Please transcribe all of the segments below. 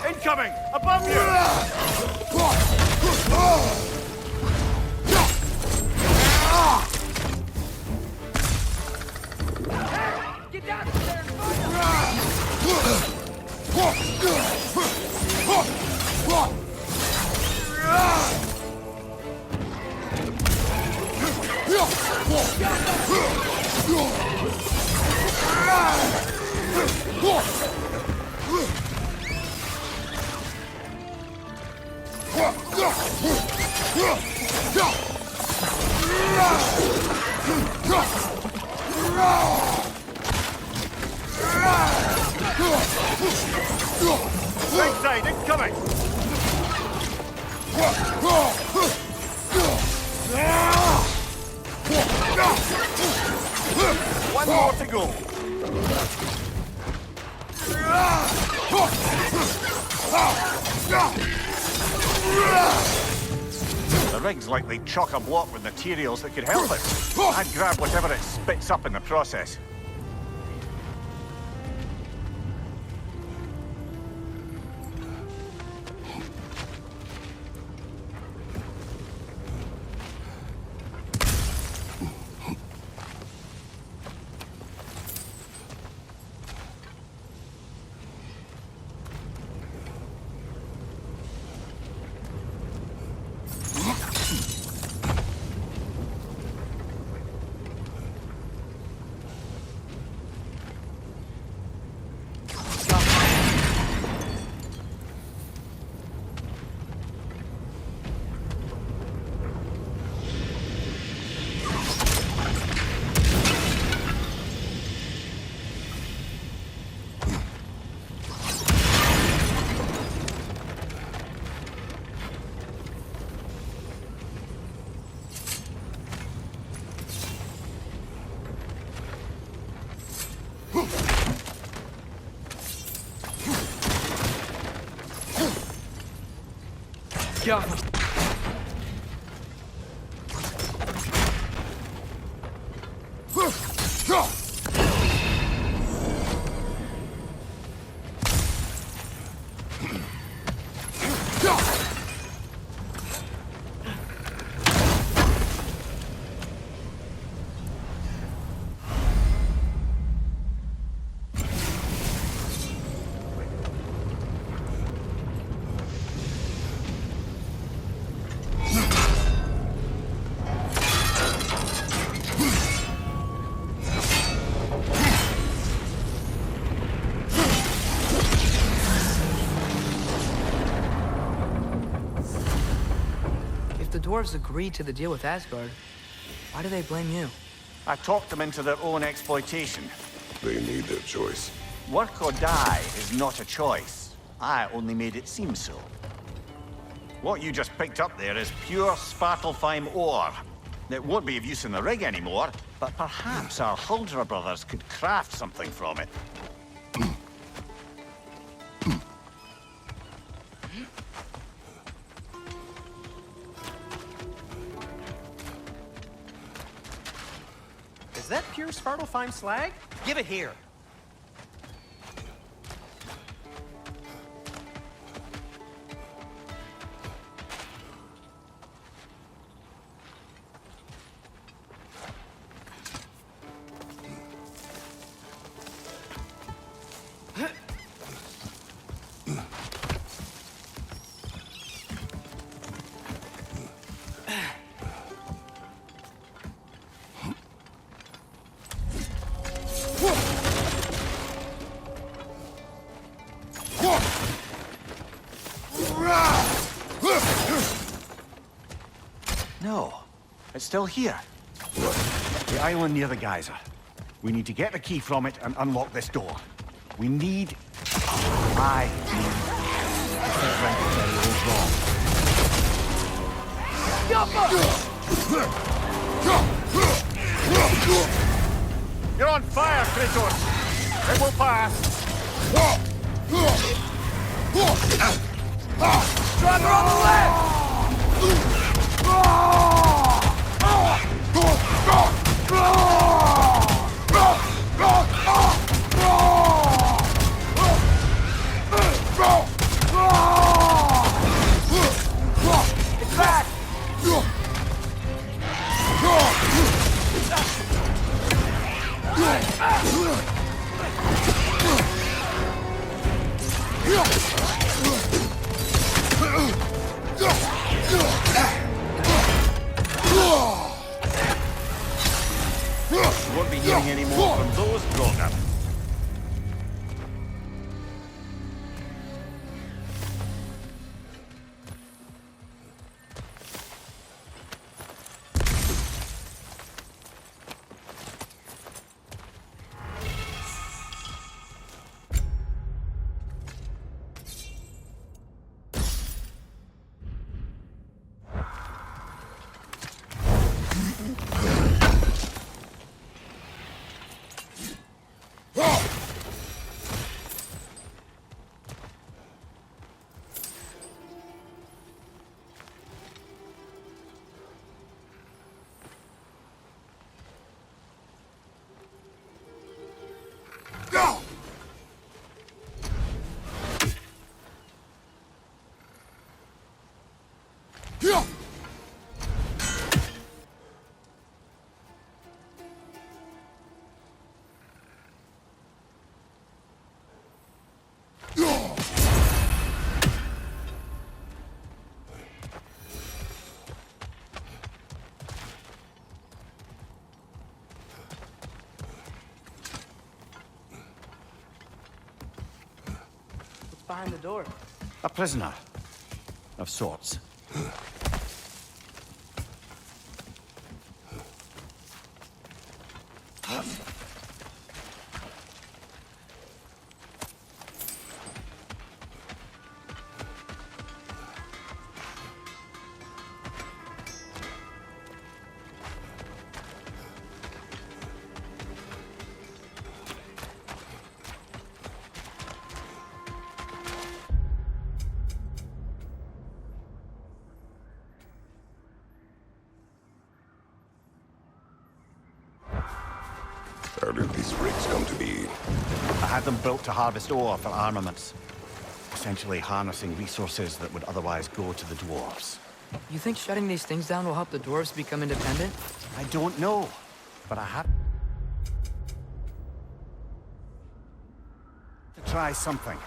Incoming! Above you! Get down there and right side, incoming! One more to go. The rig's likely chock-a-block with materials that could help it. I'd grab whatever it spits up in the process. Yeah. The dwarves agreed to the deal with Asgard. Why do they blame you? I talked them into their own exploitation. They made their choice. Work or die is not a choice. I only made it seem so. What you just picked up there is pure Svartalfheim ore. It won't be of use in the rig anymore, but perhaps our Huldra brothers could craft something from it. Is that pure Svartalfheim slag? Give it here. No, it's still here. The island near the geyser. We need to get the key from it and unlock this door. We need... I need... You're on fire, Kratos! It will pass! Driver on the left! It's back! You won't be hearing any more from those Grogan. Behind the door. A prisoner. Of sorts. How did these rigs come to be? I had them built to harvest ore for armaments. Essentially harnessing resources that would otherwise go to the dwarves. You think shutting these things down will help the dwarves become independent? I don't know, but I have to try something.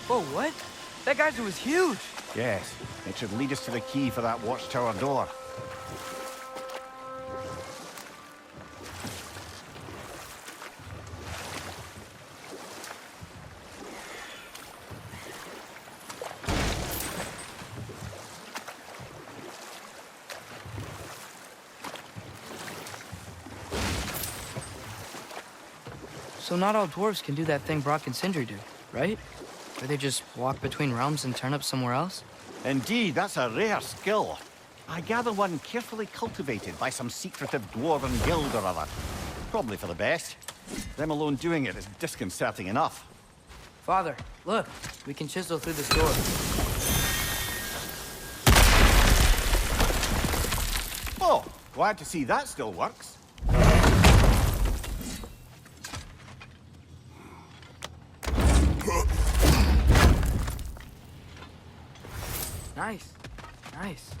Whoa, what? That geyser was huge! Yes, it should lead us to the key for that watchtower door. So not all dwarves can do that thing Brock and Sindri do, right? Where they just walk between realms and turn up somewhere else? Indeed, that's a rare skill. I gather one carefully cultivated by some secretive dwarven guild or other. Probably for the best. Them alone doing it is disconcerting enough. Father, look. We can chisel through this door. Oh, glad to see that still works. Nice. Nice.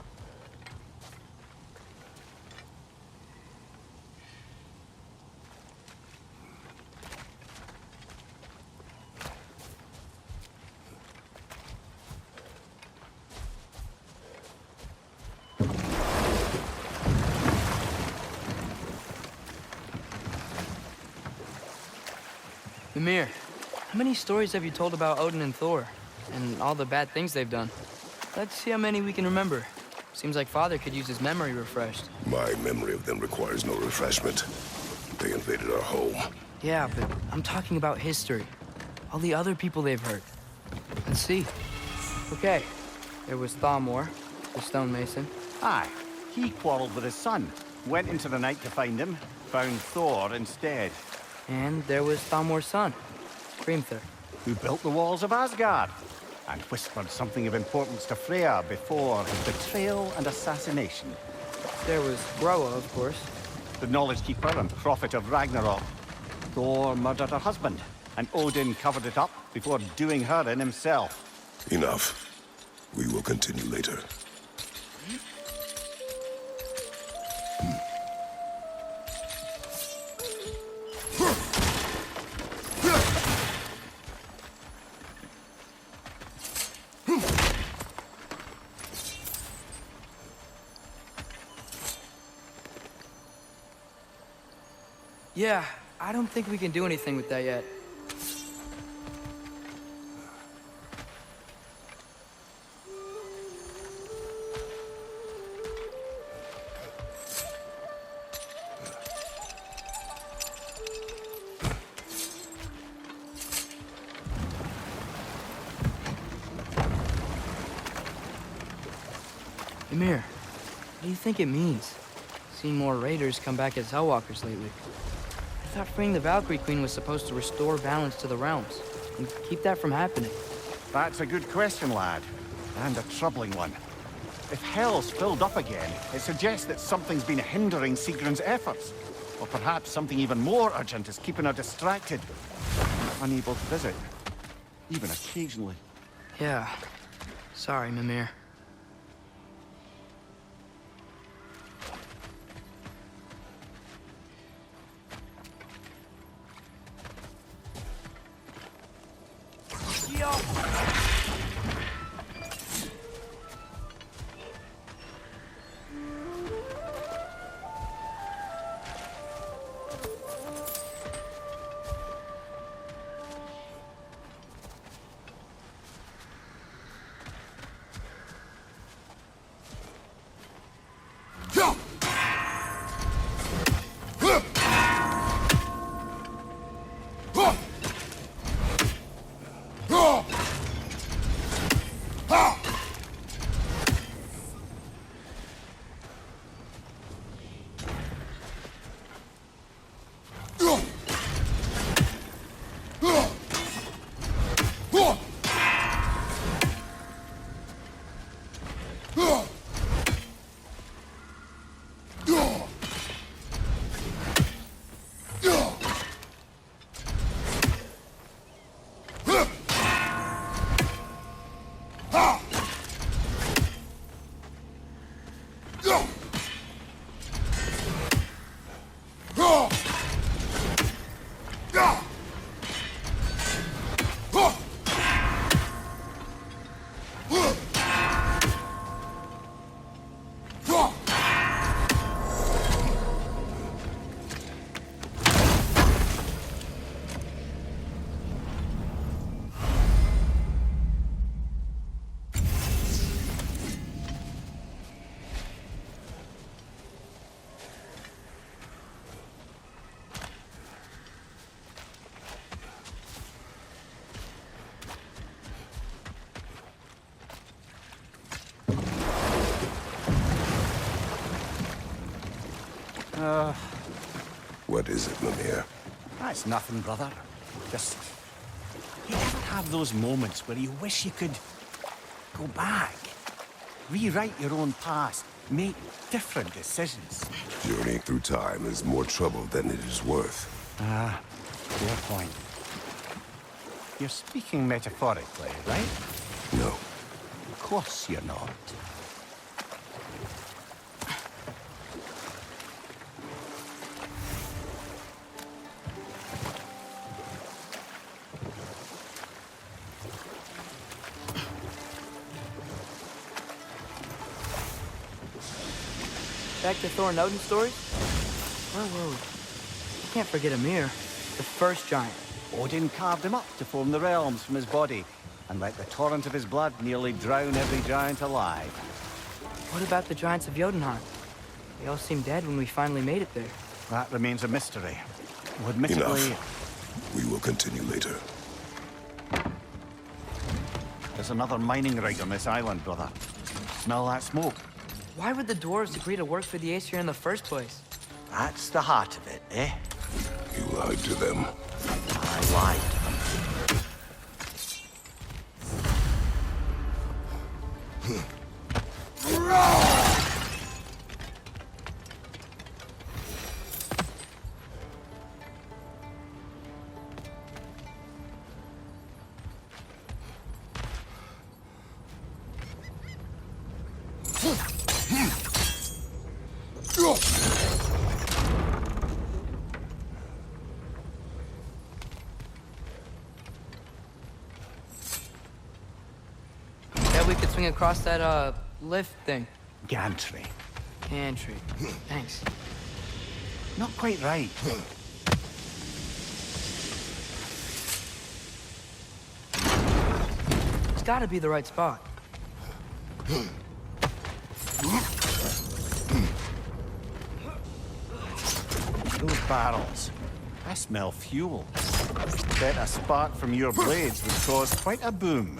Ymir, how many stories have you told about Odin and Thor? And all the bad things they've done? Let's see how many we can remember. Seems like Father could use his memory refreshed. My memory of them requires no refreshment. They invaded our home. Yeah, but I'm talking about history. All the other people they've hurt. Let's see. Okay, there was Thalmor, the stonemason. Aye, he quarreled with his son. Went into the night to find him, found Thor instead. And there was Thalmor's son, Hrimthur. Who built the walls of Asgard, and whispered something of importance to Freya before his betrayal and assassination. There was Groa, of course. The knowledge keeper and prophet of Ragnarok. Thor murdered her husband, and Odin covered it up before doing her in himself. Enough. We will continue later. Yeah, I don't think we can do anything with that yet. Ymir, what do you think it means? Seen more raiders come back as Hellwalkers lately. I thought freeing the Valkyrie Queen was supposed to restore balance to the realms, and keep that from happening. That's a good question, lad. And a troubling one. If Hell's filled up again, it suggests that something's been hindering Sigrun's efforts. Or perhaps something even more urgent is keeping her distracted. Unable to visit. Even occasionally. Yeah. Sorry, Mimir. What is it, Mimir? That's nothing, brother. Just... You ever have those moments where you wish you could... go back? Rewrite your own past. Make different decisions. Journeying through time is more trouble than it is worth. Ah, fair point. You're speaking metaphorically, right? No. Of course you're not. Back to Thor and Odin's stories? Whoa. You can't forget Ymir, the first giant. Odin carved him up to form the realms from his body, and let the torrent of his blood nearly drown every giant alive. What about the giants of Jotunheim? They all seemed dead when we finally made it there. That remains a mystery. Well, admittedly... Enough. We will continue later. There's another mining rig on this island, brother. Smell that smoke? Why would the dwarves agree to work for the Aesir in the first place? That's the heart of it, eh? You lied to them. I lied to them. Bet we could swing across that, lift thing. Gantry. Gantry. Thanks. Not quite right. It's gotta be the right spot. Those barrels. I smell fuel. Bet a spark from your blades would cause quite a boom.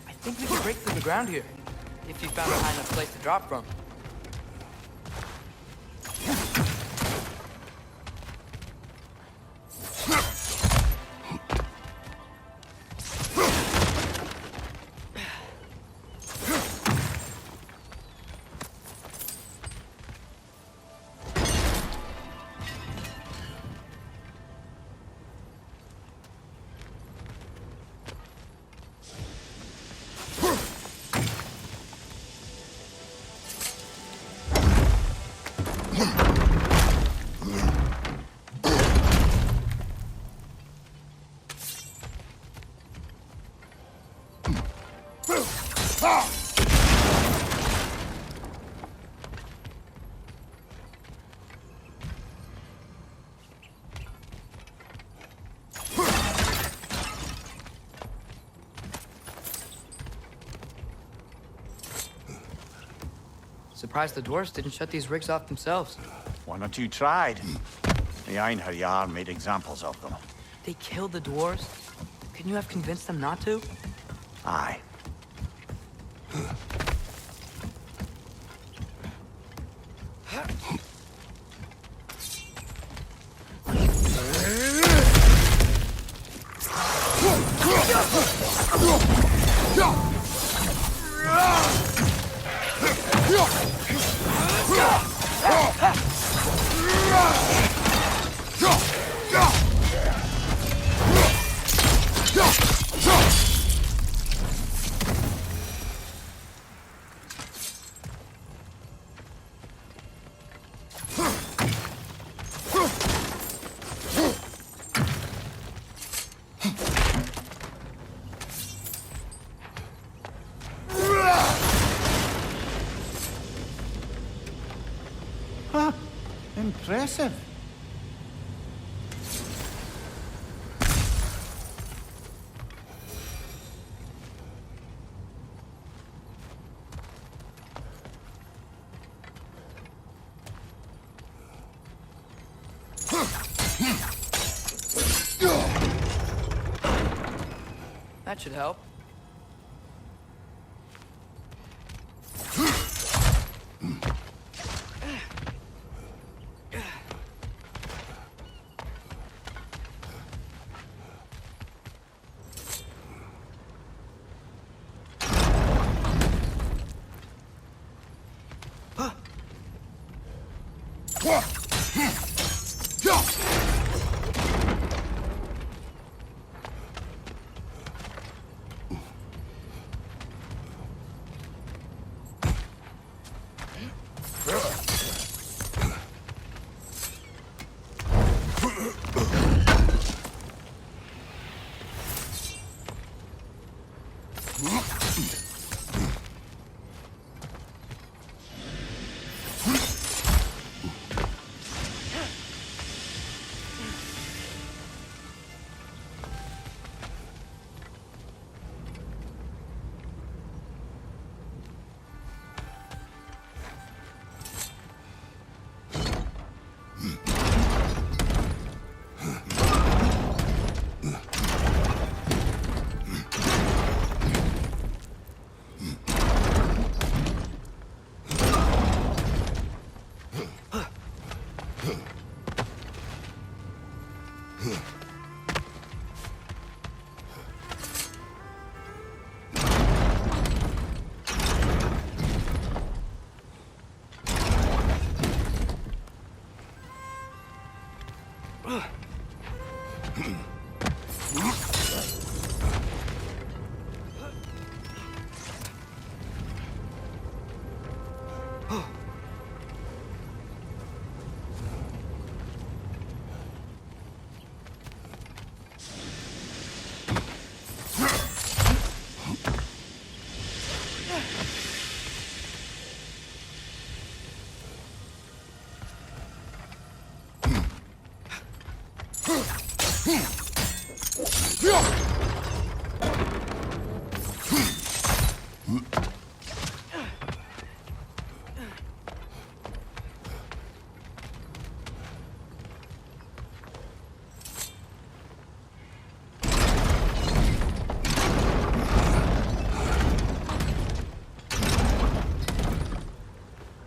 I think we can break through the ground here, if you found a high enough place to drop from. Surprised the dwarves didn't shut these rigs off themselves. One or two tried. The Einherjar made examples of them. They killed the dwarves? Couldn't you have convinced them not to? Aye. Huh. Impressive. That should help.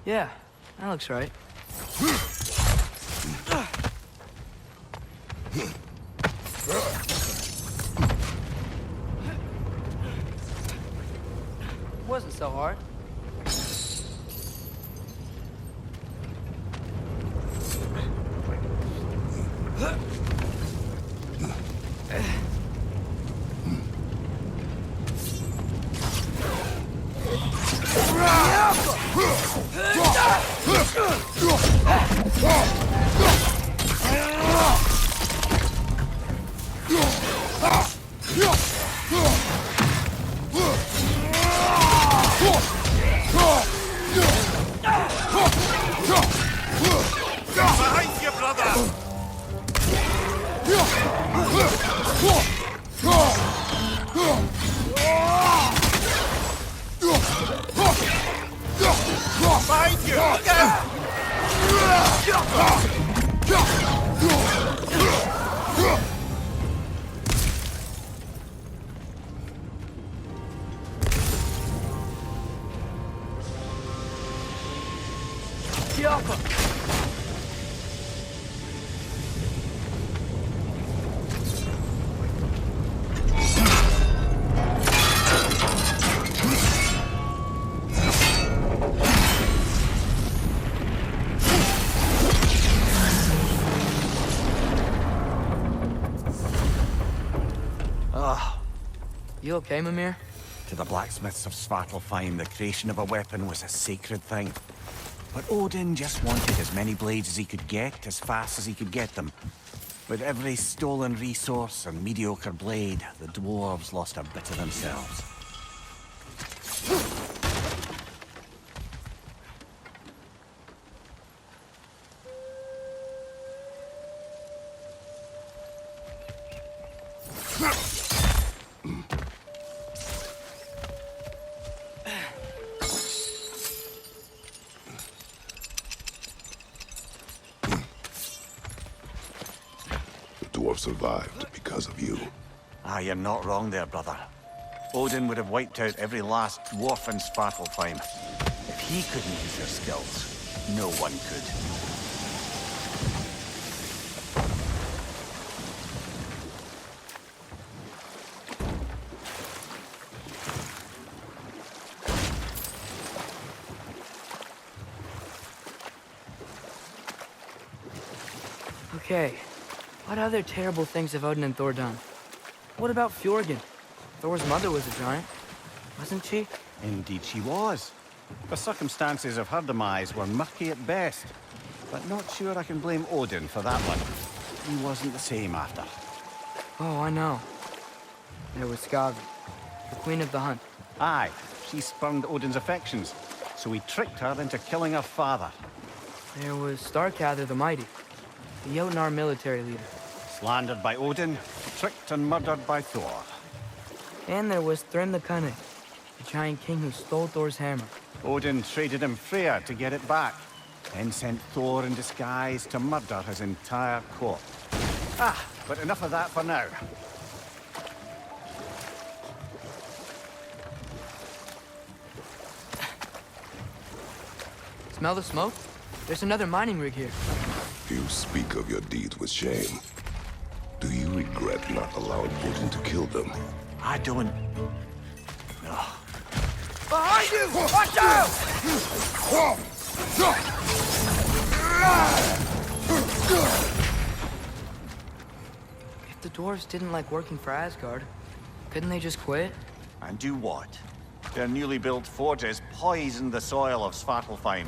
Yeah, that looks right. Wasn't so hard. Behind you, brother! Behind you! Look out! You okay, Mimir? To the blacksmiths of Svartalfheim, the creation of a weapon was a sacred thing. But Odin just wanted as many blades as he could get, as fast as he could get them. With every stolen resource and mediocre blade, the dwarves lost a bit of themselves. Survived because of you. Ah, you're not wrong there, brother. Odin would have wiped out every last dwarf in Svartalfheim. If he couldn't use their skills, no one could. Okay. What other terrible things have Odin and Thor done? What about Fjorgyn? Thor's mother was a giant, wasn't she? Indeed she was. The circumstances of her demise were murky at best. But not sure I can blame Odin for that one. He wasn't the same after. Oh, I know. There was Skavi, the queen of the hunt. Aye, she spurned Odin's affections, so he tricked her into killing her father. There was Starkather the Mighty, the Jotnar military leader. Slandered by Odin, tricked and murdered by Thor. And there was Thrym the Cunning, the giant king who stole Thor's hammer. Odin traded him Freyr to get it back, then sent Thor in disguise to murder his entire court. Ah, but enough of that for now. Smell the smoke? There's another mining rig here. You speak of your deeds with shame. Do you regret not allowing Odin to kill them? I don't... No. Behind you! Watch out! If the dwarves didn't like working for Asgard, couldn't they just quit? And do what? Their newly built forges poisoned the soil of Svartalfheim.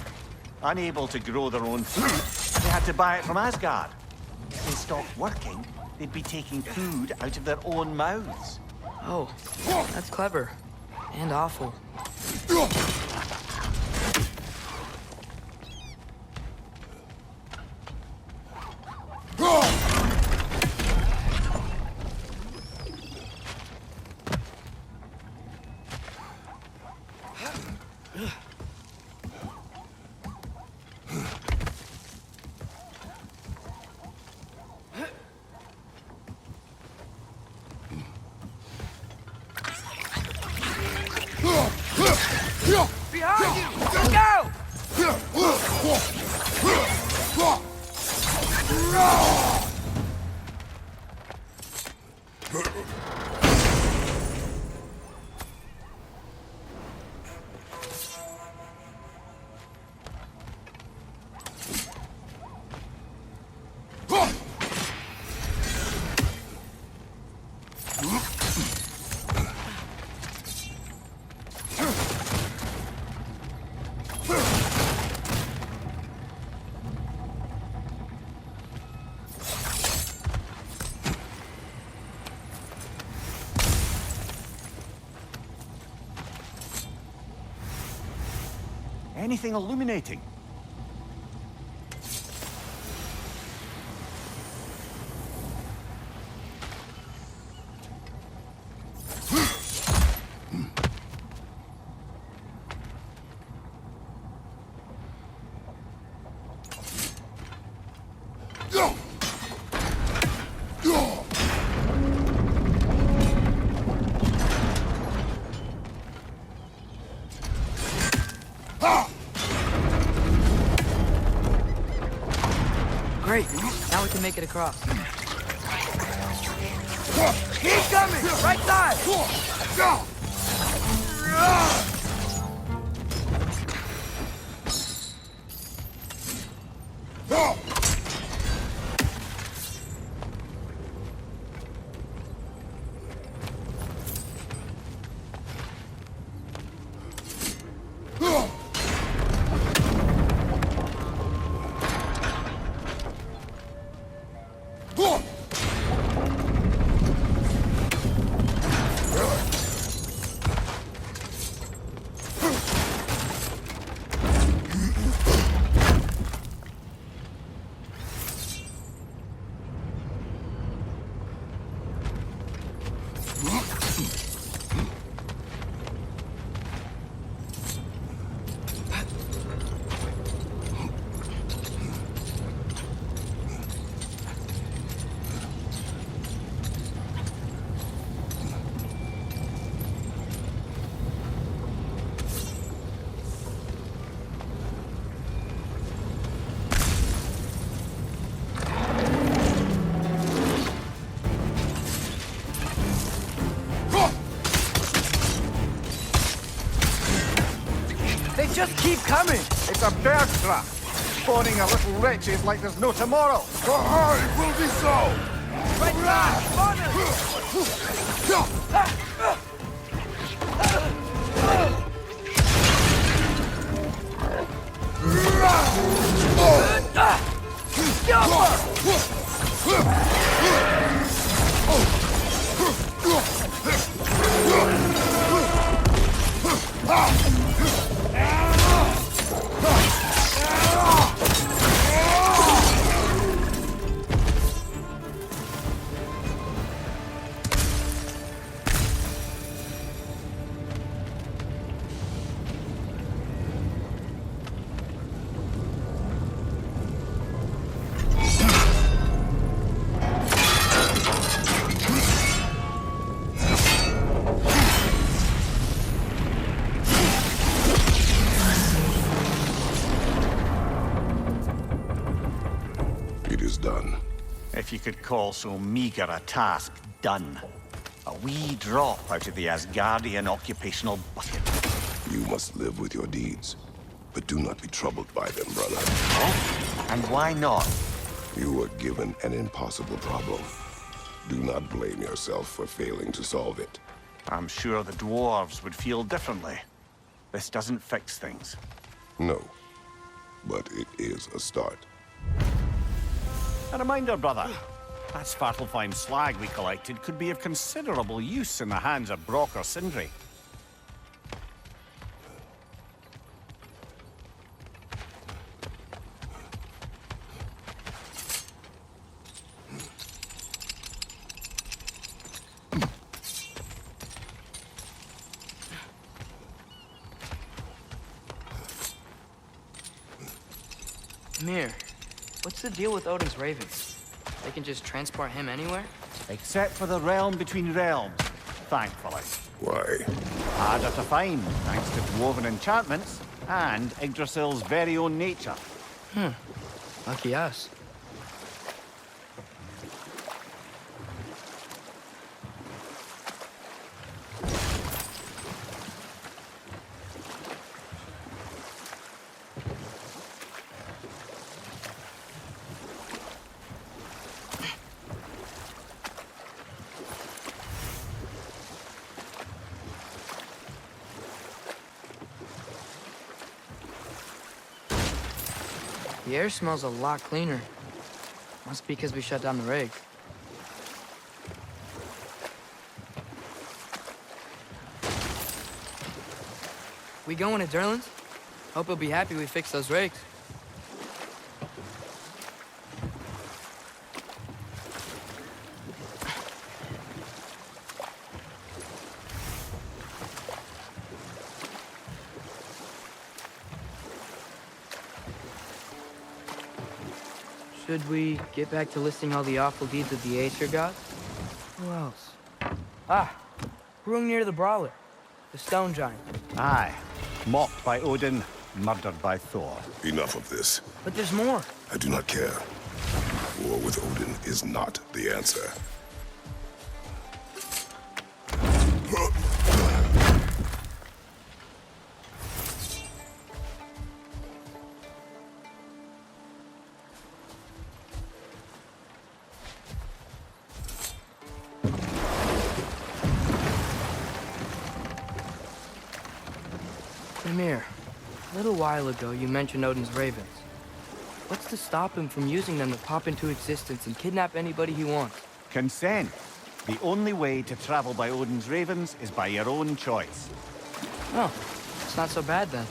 Unable to grow their own food, they had to buy it from Asgard. If they stopped working, they'd be taking food out of their own mouths. Oh, that's clever. And awful. Behind you! Go! Anything illuminating? Great. Now we can make it across. Keep coming! Right side! They just keep coming! It's a bird trap! Spawning a little wretches like there's no tomorrow! It will be so! Right side! On us! Done. If you could call so meager a task done. A wee drop out of the Asgardian occupational bucket. You must live with your deeds, but do not be troubled by them, brother. Oh? And why not? You were given an impossible problem. Do not blame yourself for failing to solve it. I'm sure the dwarves would feel differently. This doesn't fix things. No, but it is a start. A reminder, brother. That Svartalfheim slag we collected could be of considerable use in the hands of Brock or Sindri. Mir, what's the deal with Odin's ravens? They can just transport him anywhere? Except for the realm between realms, thankfully. Why? Harder to find, thanks to woven enchantments and Yggdrasil's very own nature. Lucky us. The air smells a lot cleaner. Must be because we shut down the rig. We going to Durlin's? Hope he'll be happy we fixed those rigs. Should we get back to listing all the awful deeds of the Aesir gods? Who else? Ah, brewing near the Brawler, the stone giant. Aye. Mocked by Odin, murdered by Thor. Enough of this. But there's more. I do not care. War with Odin is not the answer. Mimir, a little while ago you mentioned Odin's ravens. What's to stop him from using them to pop into existence and kidnap anybody he wants? Consent. The only way to travel by Odin's ravens is by your own choice. Oh, it's not so bad then.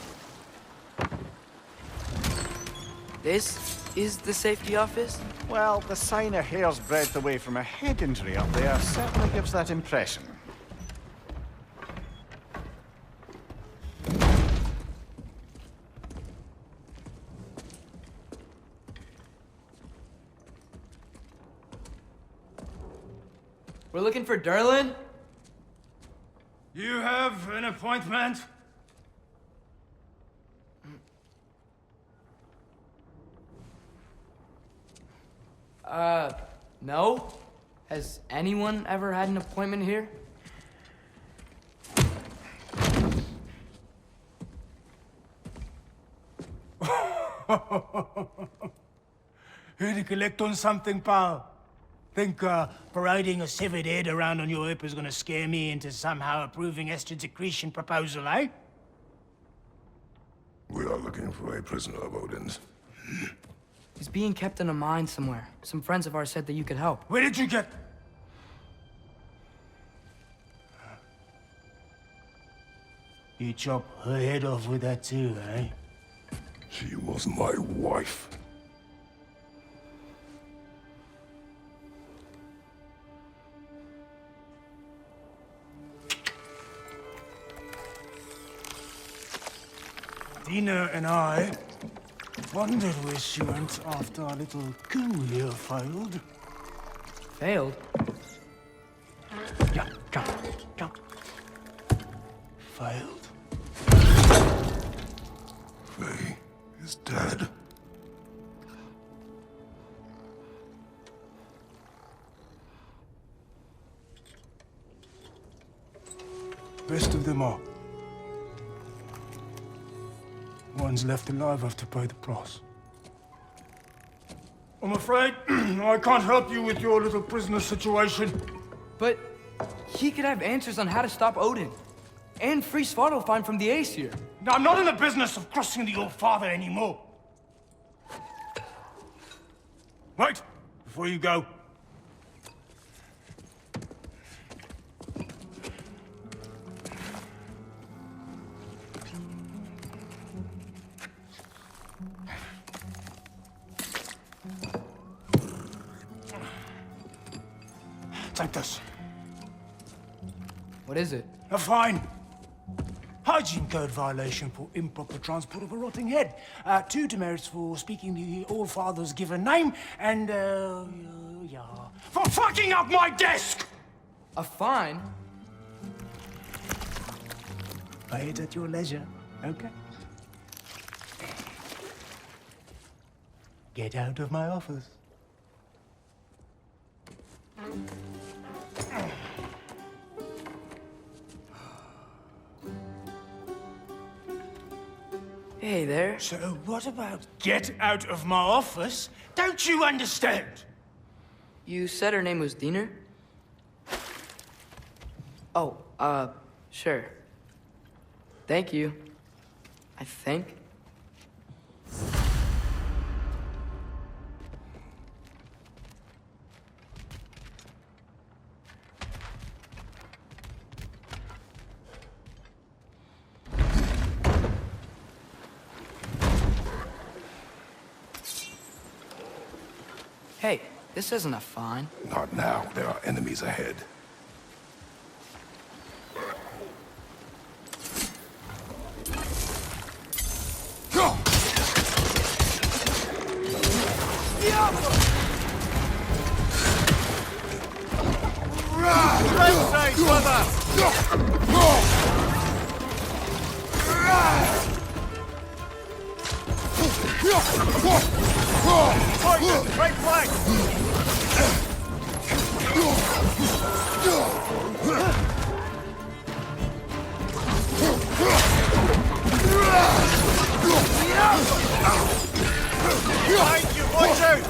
This is the safety office? Well, the sign a hair's breadth away from a head injury up there certainly gives that impression. We're looking for Durlin? You have an appointment? No. Has anyone ever had an appointment here? Here to collect on something, pal? Think parading a severed head around on your hip is gonna scare me into somehow approving Estrid's accretion proposal, eh? We are looking for a prisoner of Odin's. He's being kept in a mine somewhere. Some friends of ours said that you could help. Where did you get... You chop her head off with that too, eh? She was my wife. Dina and I wondered where she went after our little coup here failed. Failed? Jump, jump, jump. Failed. Faye is dead. Best of them all. One's left alive have to pay the price. I'm afraid I can't help you with your little prisoner situation. But he could have answers on how to stop Odin. And free Svartalfheim from the Aesir. Now, I'm not in the business of crossing the Old Father anymore. Wait, before you go. Take this. What is it? A fine. Hygiene code violation for improper transport of a rotting head. 2 demerits for speaking the All-Father's given name, and, yeah, for fucking up my desk! A fine? Pay it at your leisure, okay? Get out of my office. Hey there. So what about get out of my office? Don't you understand? You said her name was Diener? Oh, sure. Thank you. I think. Hey, this isn't a fine. Not now. There are enemies ahead. Go! Right side, brother! Poison, right flank! Behind you, watch out!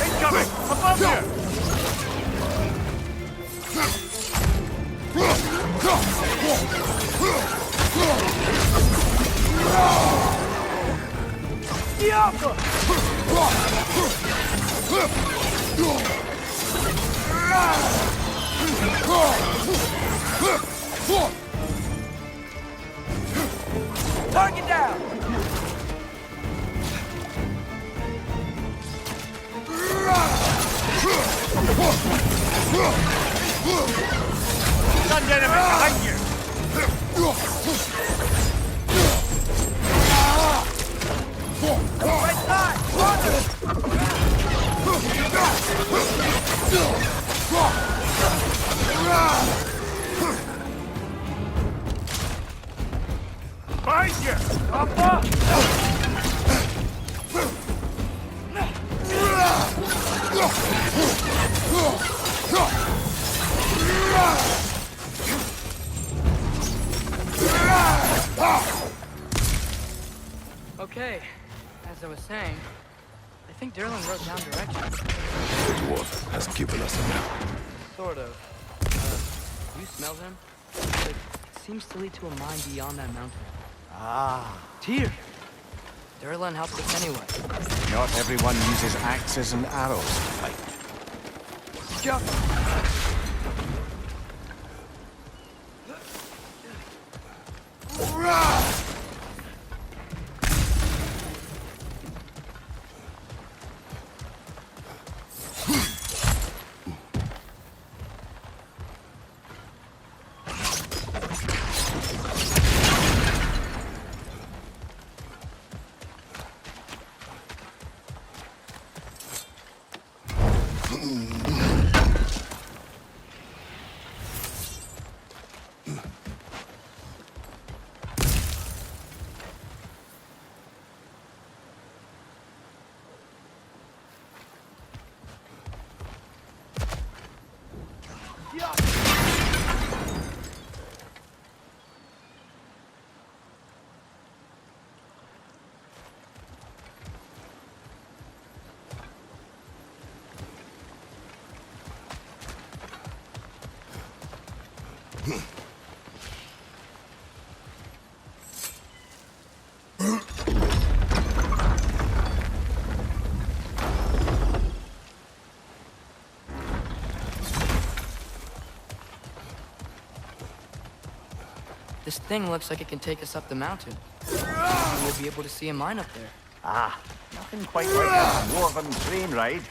Incoming! Above you! Target down! Stunned enemy behind you! Right side! Behind you! Up, up! Okay, as I was saying, I think Derlin wrote down directions. The dwarf has given us a map. Sort of. You smell them? It seems to lead to a mine beyond that mountain. Ah, Tyr! Derlin helped us anyway. not everyone uses axes and arrows to fight. Jump! This thing looks like it can take us up the mountain. We'll be able to see a mine up there. Ah, nothing quite like a dwarven train ride.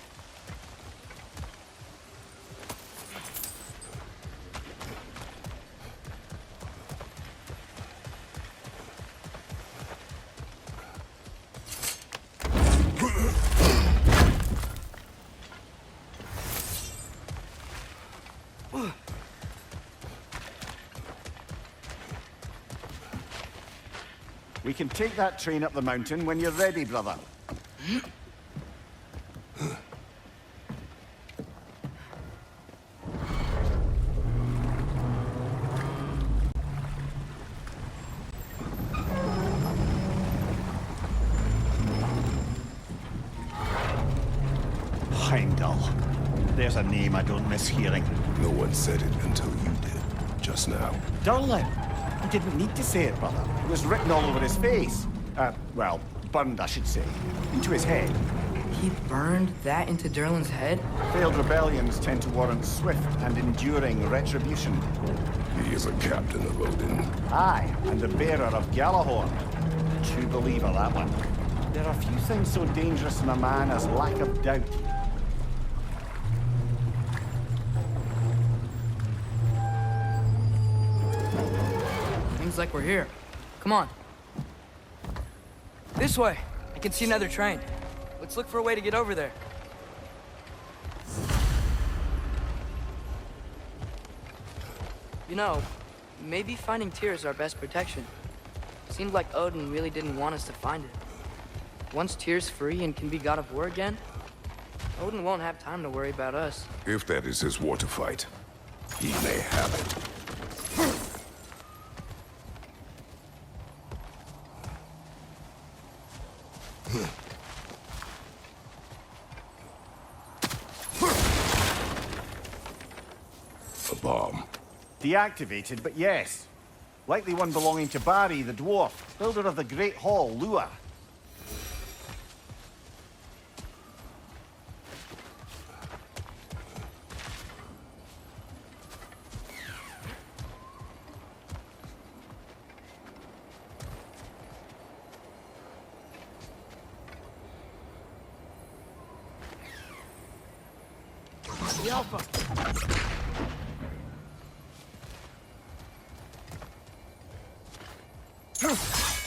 We can take that train up the mountain when you're ready, brother. Heimdall. There's a name I don't miss hearing. No one said it until you did, just now. Durlin. He didn't need to say it, brother. It was written all over his face. Well, burned, I should say. Into his head. He burned that into Durlin's head? Failed rebellions tend to warrant swift and enduring retribution. He is a captain of Odin. Aye, and the bearer of Gjallarhorn. True believer, that one. There are few things so dangerous in a man as lack of doubt. Seems like we're here. Come on. This way. I can see another train. Let's look for a way to get over there. You know, maybe finding Tyr is our best protection. Seemed like Odin really didn't want us to find it. Once Tyr's free and can be god of war again, Odin won't have time to worry about us. If that is his war to fight, he may have it. A bomb. Deactivated, but yes. Likely one belonging to Barry, the dwarf, builder of the Great Hall, Lua. The Alpha! I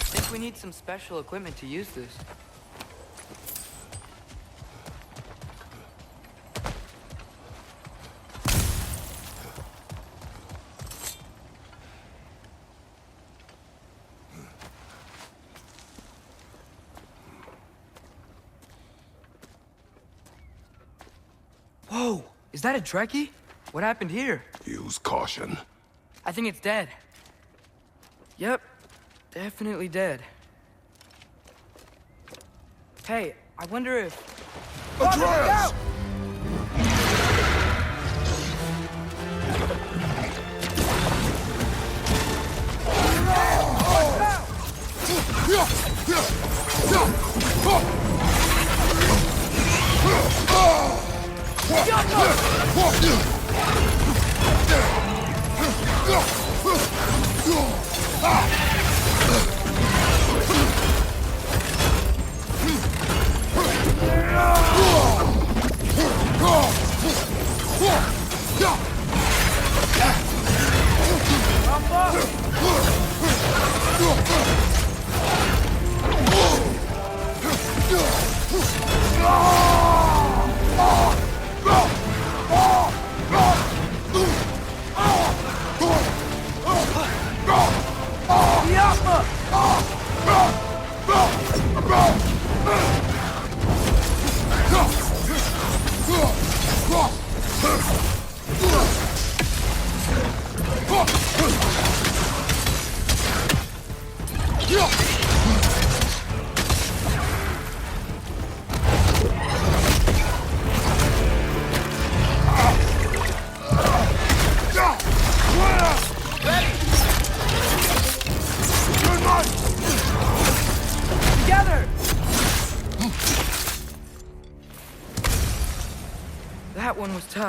think we need some special equipment to use this. Whoa! Is that a Dreki? What happened here? Use caution. I think it's dead. Yep. Definitely dead. Hey, I wonder if... Atreus!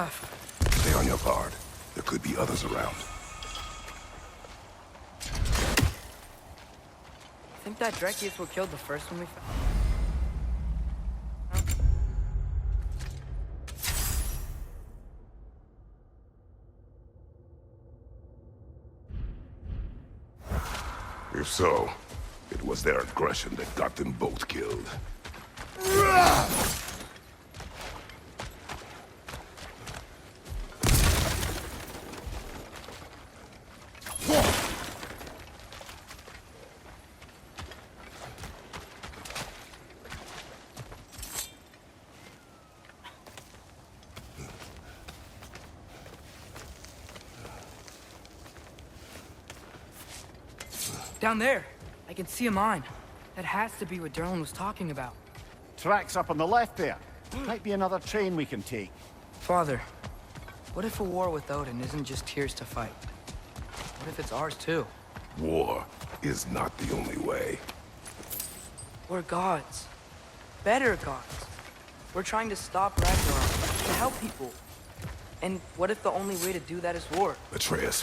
Stay on your guard. There could be others around. I think that Dreki is what killed the first one we found. If so, it was their aggression that got them both killed. Down there, I can see a mine. That has to be what Derlin was talking about. Tracks up on the left there. Might be another train we can take. Father, what if a war with Odin isn't just Tyr's to fight? What if it's ours too? War is not the only way. We're gods. Better gods. We're trying to stop Ragnarok, to help people. And what if the only way to do that is war? Atreus.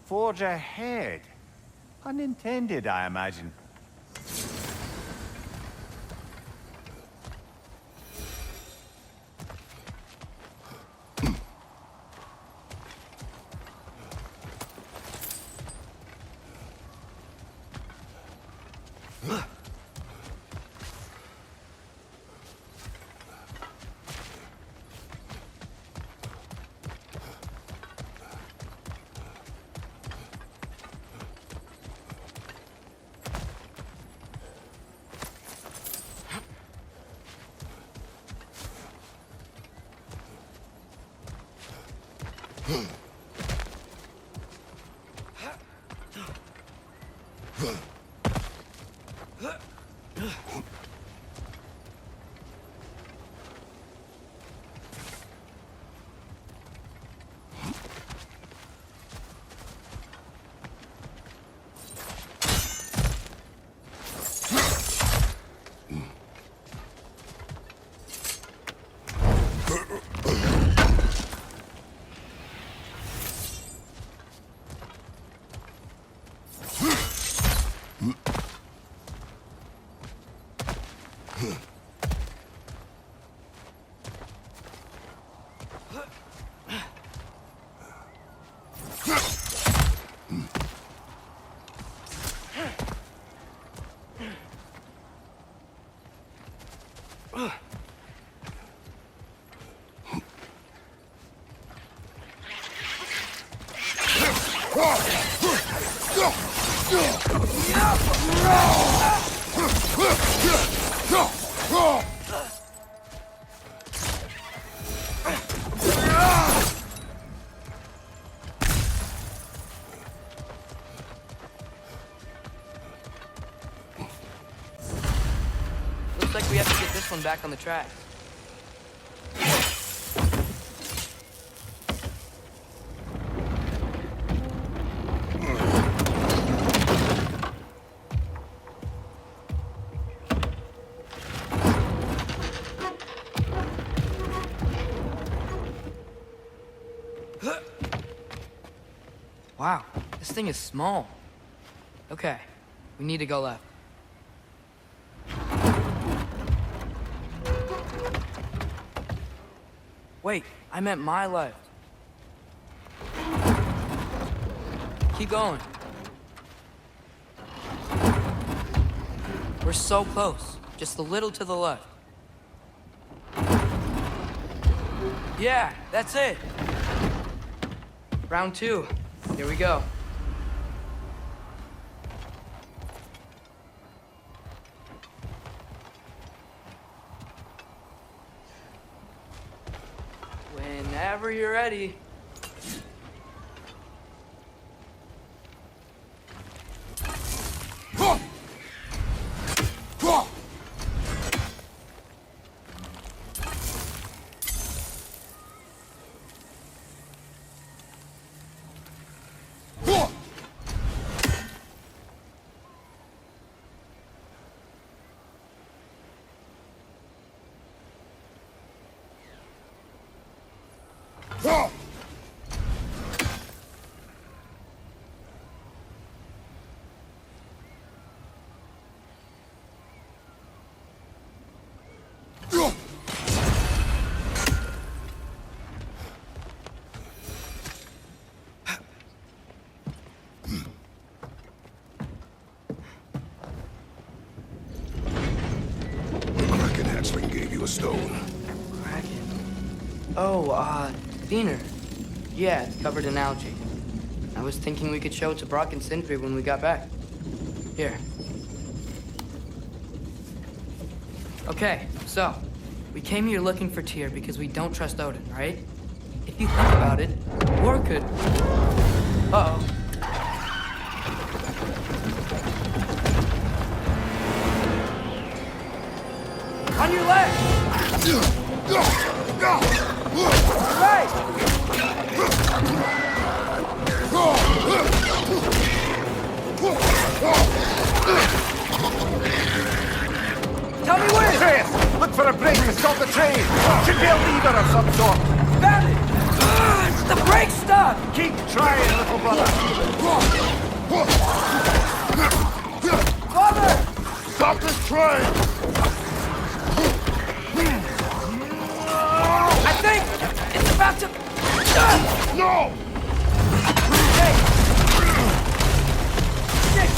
Forge ahead. Unintended, I imagine. Looks like we have to get this one back on the track. Wow, this thing is small. Okay, we need to go left. Wait, I meant my left. Keep going. We're so close, just a little to the left. Yeah, that's it. Round 2. Here we go. Whenever you're ready. Stone. Kraken. Oh, Diener. Yeah, it's covered in algae. I was thinking we could show it to Brock and Sindri when we got back. Here. Okay, so, we came here looking for Tyr because we don't trust Odin, right? If you think about it, war could... Uh-oh. On your left! Right! Tell me where! Atreus! Look for a brake to stop the train! Should be a lever of some sort! Found it! It's the brake stuck! Keep trying, little brother! Father! Stop this train! I think it's about to... No! Hey! Shit!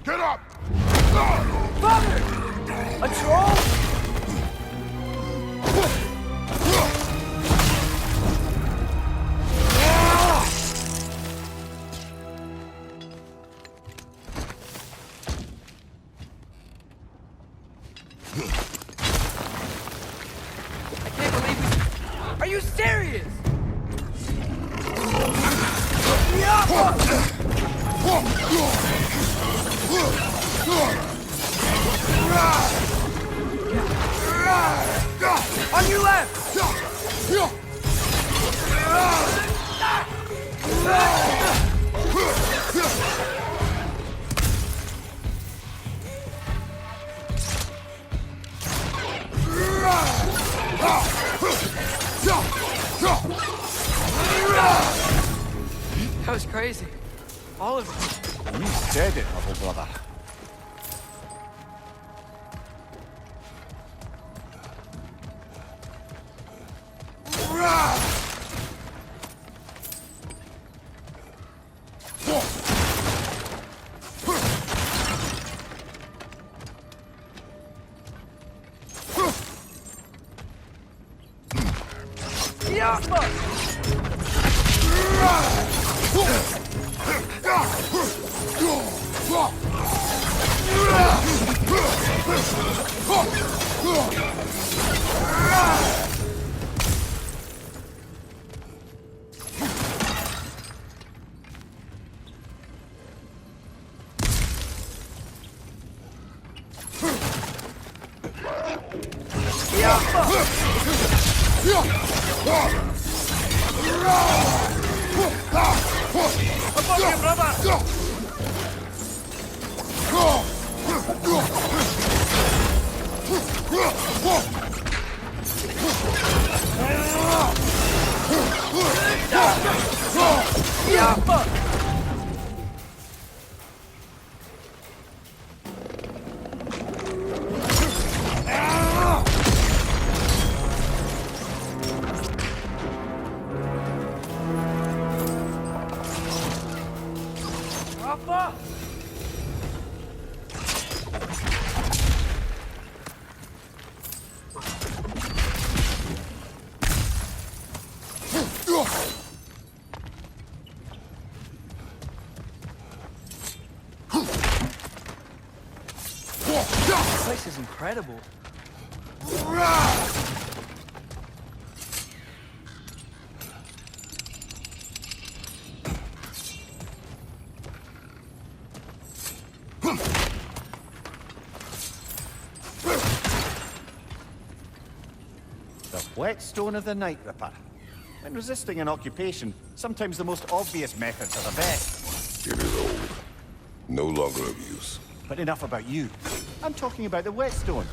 Get up! Father! A troll? Are you serious? On your left! That was crazy. All of it. You said it, little brother. This place is incredible. The whetstone of the Night Ripper. When resisting an occupation, sometimes the most obvious methods are the best. It is old, No longer of use. But enough about you. I'm talking about the whetstone.